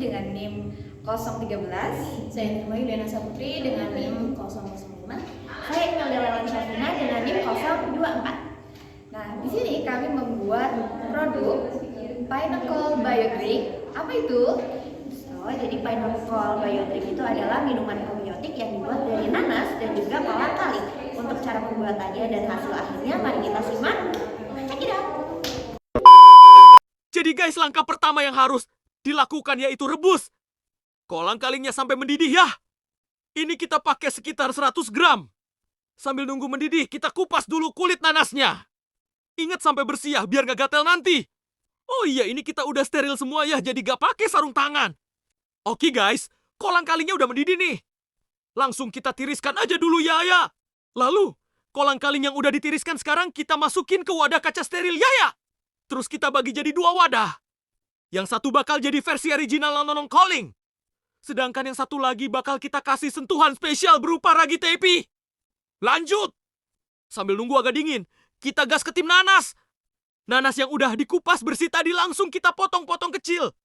dengan NIM 013. Saya Nirma Yuliana Saputri dengan NIM 005. Saya Imelda Lelan Syafina dengan NIM 024. Nah, di sini kami membuat produk Pineapple Biodrink. Apa itu? Jadi Pineapple Biodrink itu adalah minuman probiotik yang dibuat dari nanas dan juga kolang-kaling. Untuk cara pembuatannya dan hasil akhirnya, mari kita simak. Check it out. Jadi guys, langkah pertama yang harus dilakukan yaitu rebus. Kolang-kalingnya sampai mendidih ya. Ini kita pakai sekitar 100 gram. Sambil nunggu mendidih, kita kupas dulu kulit nanasnya. Ingat sampai bersih ya, biar gak gatel nanti. Oh iya, ini kita udah steril semua ya, jadi gak pakai sarung tangan. Oke guys, kolang-kalingnya udah mendidih nih. Langsung kita tiriskan aja dulu ya. Lalu, kolang-kaling yang udah ditiriskan sekarang kita masukin ke wadah kaca steril ya. Terus kita bagi jadi 2 wadah. Yang satu bakal jadi versi original nonong calling. Sedangkan yang satu lagi bakal kita kasih sentuhan spesial berupa ragi tepi. Lanjut! Sambil nunggu agak dingin, kita gas ke tim nanas. Nanas yang udah dikupas bersih tadi langsung kita potong-potong kecil.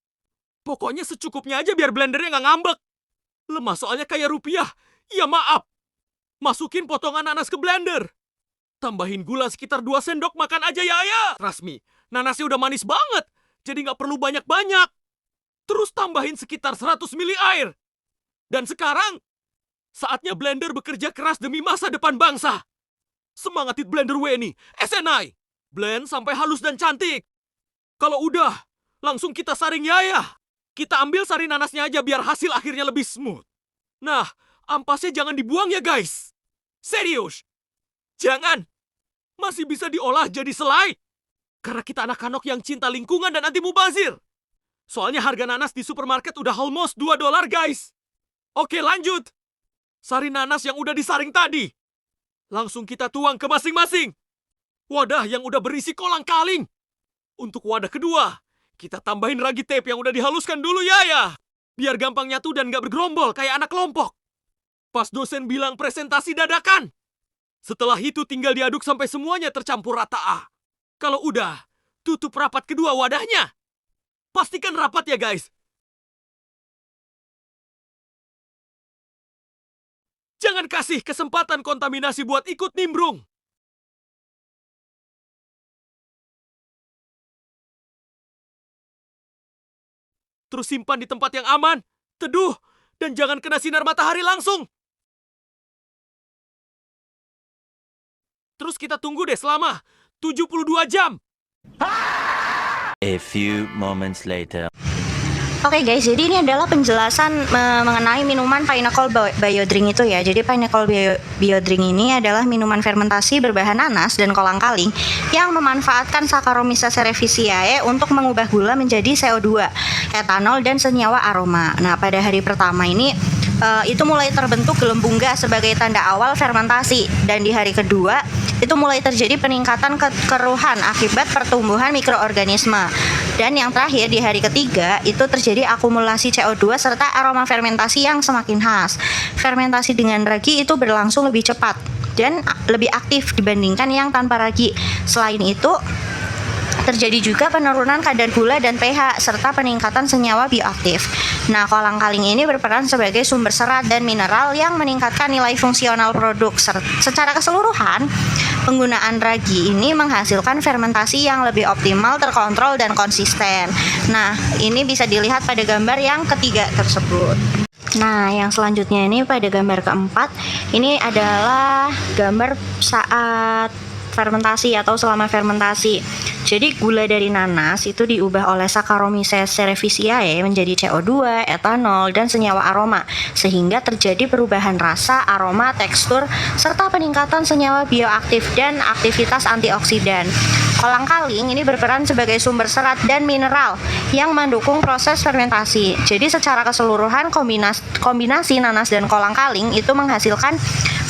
Pokoknya secukupnya aja biar blendernya nggak ngambek. Lemah soalnya kayak rupiah. Ya maaf. Masukin potongan nanas ke blender. Tambahin gula sekitar 2 sendok makan aja ya. Rasmi, nanasnya udah manis banget. Jadi nggak perlu banyak-banyak. Terus tambahin sekitar 100 ml air. Dan sekarang, saatnya blender bekerja keras demi masa depan bangsa. Semangatit blender WNI, SNI. Blend sampai halus dan cantik. Kalau udah, langsung kita saring ya. Kita ambil sari nanasnya aja biar hasil akhirnya lebih smooth. Nah, ampasnya jangan dibuang ya guys. Serius. Jangan. Masih bisa diolah jadi selai. Karena kita anak-anak yang cinta lingkungan dan anti mubazir. Soalnya harga nanas di supermarket udah almost $2 guys. Oke lanjut. Sari nanas yang udah disaring tadi. Langsung kita tuang ke masing-masing. Wadah yang udah berisi kolang-kaling. Untuk wadah kedua, kita tambahin ragi tape yang udah dihaluskan dulu ya. Biar gampang nyatu dan gak bergerombol kayak anak kelompok. Pas dosen bilang presentasi dadakan. Setelah itu tinggal diaduk sampai semuanya tercampur rata. Kalau udah, tutup rapat kedua wadahnya. Pastikan rapat ya guys. Jangan kasih kesempatan kontaminasi buat ikut nimbrung. Terus simpan di tempat yang aman, teduh, dan jangan kena sinar matahari langsung. Terus kita tunggu deh selama 72 jam. A few moments later. Oke guys, jadi ini adalah penjelasan mengenai minuman Pineapple Biodrink itu ya. Jadi Pineapple Biodrink ini adalah minuman fermentasi berbahan nanas dan kolang-kaling yang memanfaatkan Saccharomyces cerevisiae untuk mengubah gula menjadi CO2, etanol, dan senyawa aroma. Nah, pada hari pertama ini itu mulai terbentuk gelembung gas sebagai tanda awal fermentasi, dan di hari kedua itu mulai terjadi peningkatan kekeruhan akibat pertumbuhan mikroorganisme. Dan yang terakhir di hari ketiga itu terjadi akumulasi CO2 serta aroma fermentasi yang semakin khas. Fermentasi dengan ragi itu berlangsung lebih cepat dan lebih aktif dibandingkan yang tanpa ragi. Selain itu, terjadi juga penurunan kadar gula dan pH serta peningkatan senyawa bioaktif. Nah, kolang-kaling ini berperan sebagai sumber serat dan mineral yang meningkatkan nilai fungsional produk. Secara keseluruhan, penggunaan ragi ini menghasilkan fermentasi yang lebih optimal, terkontrol, dan konsisten. Nah, ini bisa dilihat pada gambar yang ketiga tersebut. Nah, yang selanjutnya ini pada gambar keempat, ini adalah gambar saat fermentasi atau selama fermentasi. Jadi gula dari nanas itu diubah oleh Saccharomyces cerevisiae menjadi CO2, etanol, dan senyawa aroma, sehingga terjadi perubahan rasa, aroma, tekstur, serta peningkatan senyawa bioaktif dan aktivitas antioksidan. Kolang-kaling ini berperan sebagai sumber serat dan mineral yang mendukung proses fermentasi. Jadi secara keseluruhan kombinasi nanas dan kolang-kaling itu menghasilkan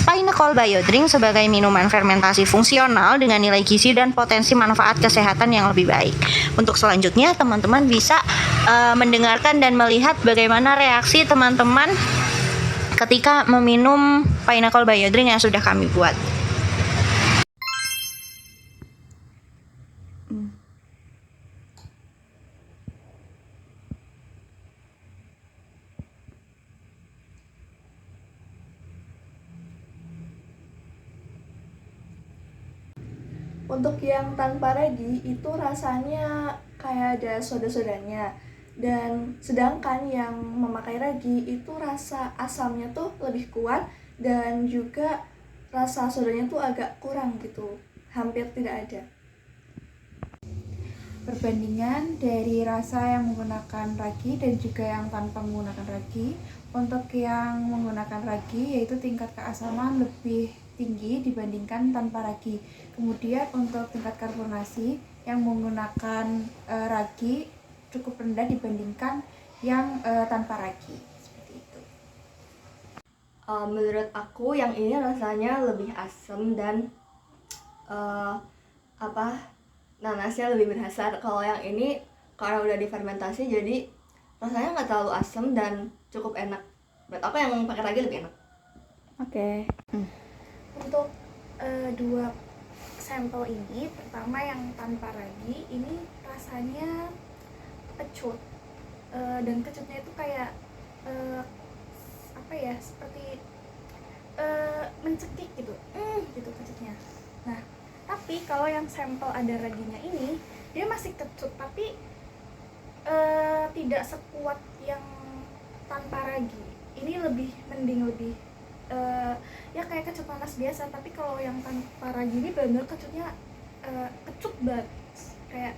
Pineapple Biodrink sebagai minuman fermentasi fungsional dengan nilai gizi dan potensi manfaat kesehatan yang lebih baik. Untuk selanjutnya, teman-teman bisa mendengarkan dan melihat bagaimana reaksi teman-teman ketika meminum Pineapple Biodrink yang sudah kami buat. Untuk yang tanpa ragi itu rasanya kayak ada soda-sodanya. Dan sedangkan yang memakai ragi itu rasa asamnya tuh lebih kuat dan juga rasa sodanya tuh agak kurang gitu, hampir tidak ada. Perbandingan dari rasa yang menggunakan ragi dan juga yang tanpa menggunakan ragi. Untuk yang menggunakan ragi yaitu tingkat keasaman lebih tinggi dibandingkan tanpa ragi. Kemudian untuk tingkat karbonasi yang menggunakan ragi cukup rendah dibandingkan yang tanpa ragi. Seperti itu. Menurut aku yang ini rasanya lebih asam dan nanasnya lebih berasa. Kalau yang ini karena udah difermentasi jadi rasanya nggak terlalu asam dan cukup enak. Menurut aku yang pakai ragi lebih enak. Oke. Untuk dua sampel ini, pertama yang tanpa ragi ini rasanya kecut, dan kecutnya itu kayak seperti mencekik gitu, gitu kecutnya. Nah, tapi kalau yang sampel ada raginya ini dia masih kecut tapi tidak sekuat yang tanpa ragi. Ini lebih mending, lebih ya kayak kecut panas biasa. Tapi kalau yang tanpa ragi ini benar-benar kecutnya kecut banget, kayak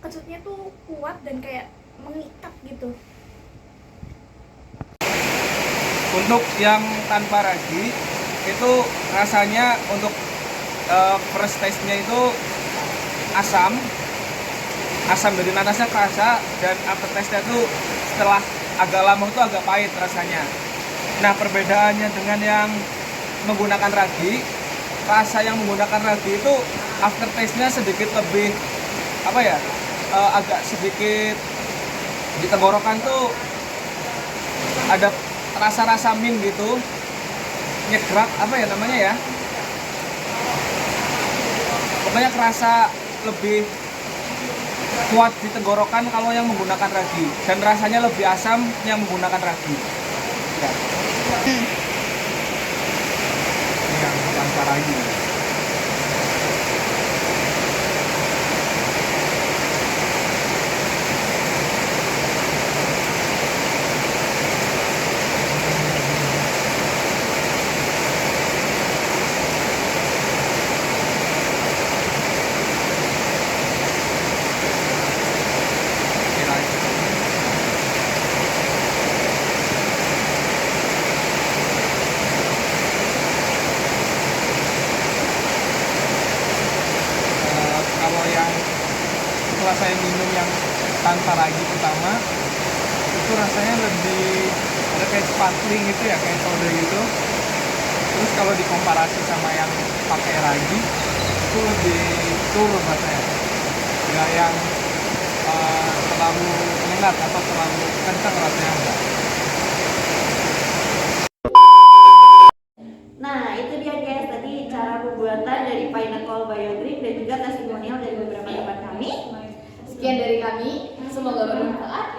kecutnya tuh kuat dan kayak mengikat gitu. Untuk yang tanpa ragi itu rasanya untuk first taste-nya itu asam dari nanasnya kerasa, dan after taste-nya itu setelah agak lama itu agak pahit rasanya. Nah, perbedaannya dengan yang menggunakan ragi, rasa yang menggunakan ragi itu after taste-nya sedikit lebih agak sedikit di tenggorokan tuh ada rasa-rasa mint gitu, nyegrak pokoknya kerasa lebih kuat di tenggorokan kalau yang menggunakan ragi, dan rasanya lebih asam yang menggunakan ragi ya. Ini yang tanpa ragi. Kalau yang setelah saya minum yang tanpa ragi pertama, itu rasanya lebih ada kayak sparkling gitu ya, kayak soda gitu. Terus kalau dikomparasi sama yang pakai ragi, itu lebih turun rasanya, nggak yang terlalu menyengat atau terlalu kencang rasanya, enggak. Nah, itu dia guys, tadi cara pembuatan dari Pineapple Biodrink dan juga testimonial dari beberapa teman kami. Sekian dari kami, semoga bermanfaat.